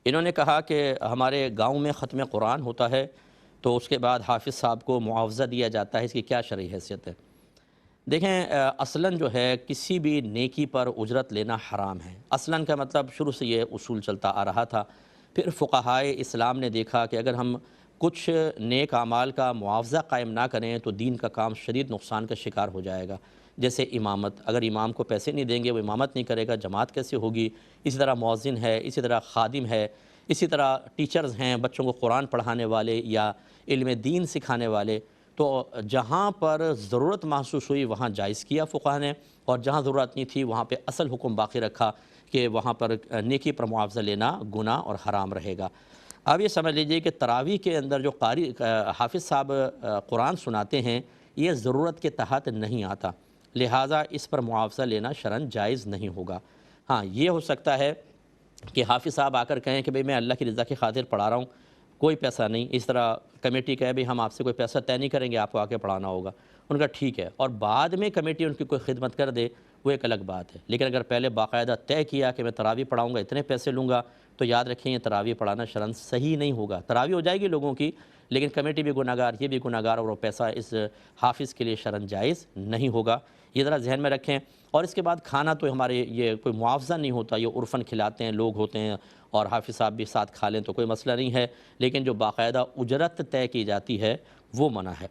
انہوں نے کہا کہ ہمارے گاؤں میں ختم قرآن ہوتا ہے تو اس کے بعد حافظ صاحب کو معاوضہ دیا جاتا ہے، اس کی کیا شرعی حیثیت ہے؟ دیکھیں اصلاً جو ہے کسی بھی نیکی پر اجرت لینا حرام ہے۔ اصلاً کا مطلب شروع سے یہ اصول چلتا آ رہا تھا۔ پھر فقہائے اسلام نے دیکھا کہ اگر ہم کچھ نیک اعمال کا معاوضہ قائم نہ کریں تو دین کا کام شدید نقصان کا شکار ہو جائے گا۔ جیسے امامت، اگر امام کو پیسے نہیں دیں گے وہ امامت نہیں کرے گا، جماعت کیسے ہوگی؟ اسی طرح مؤذن ہے، اسی طرح خادم ہے، اسی طرح ٹیچرز ہیں، بچوں کو قرآن پڑھانے والے یا علم دین سکھانے والے۔ تو جہاں پر ضرورت محسوس ہوئی وہاں جائز کیا فقہا نے، اور جہاں ضرورت نہیں تھی وہاں پہ اصل حکم باقی رکھا کہ وہاں پر نیکی پر معاوضہ لینا گناہ اور حرام رہے گا۔ اب یہ سمجھ لیجئے کہ تراویح کے اندر جو قاری حافظ صاحب قرآن سناتے ہیں یہ ضرورت کے تحت نہیں آتا، لہٰذا اس پر معاوضہ لینا شرعاً جائز نہیں ہوگا۔ ہاں یہ ہو سکتا ہے کہ حافظ صاحب آ کر کہیں کہ بھئی میں اللہ کی رضا کی خاطر پڑھا رہا ہوں، کوئی پیسہ نہیں، اس طرح کمیٹی کہے بھی ہم آپ سے کوئی پیسہ طے نہیں کریں گے، آپ کو آ کے پڑھانا ہوگا، ان کا ٹھیک ہے، اور بعد میں کمیٹی ان کی کوئی خدمت کر دے وہ ایک الگ بات ہے۔ لیکن اگر پہلے باقاعدہ طے کیا کہ میں تراویح پڑھاؤں گا اتنے پیسے لوں گا، تو یاد رکھیں یہ تراویح پڑھانا شرعاً صحیح نہیں ہوگا۔ تراویح ہو جائے گی لوگوں کی، لیکن کمیٹی بھی گناہ گار، یہ بھی گناہ گار، اور وہ پیسہ اس حافظ کے لیے شرعاً جائز نہیں ہوگا۔ یہ ذرا ذہن میں رکھیں۔ اور اس کے بعد کھانا تو ہمارے یہ کوئی معاوضہ نہیں ہوتا، یہ عرفاً کھلاتے ہیں لوگ ہوتے ہیں، اور حافظ صاحب بھی ساتھ کھا لیں تو کوئی مسئلہ نہیں ہے، لیکن جو باقاعدہ اجرت طے کی جاتی ہے وہ منع ہے۔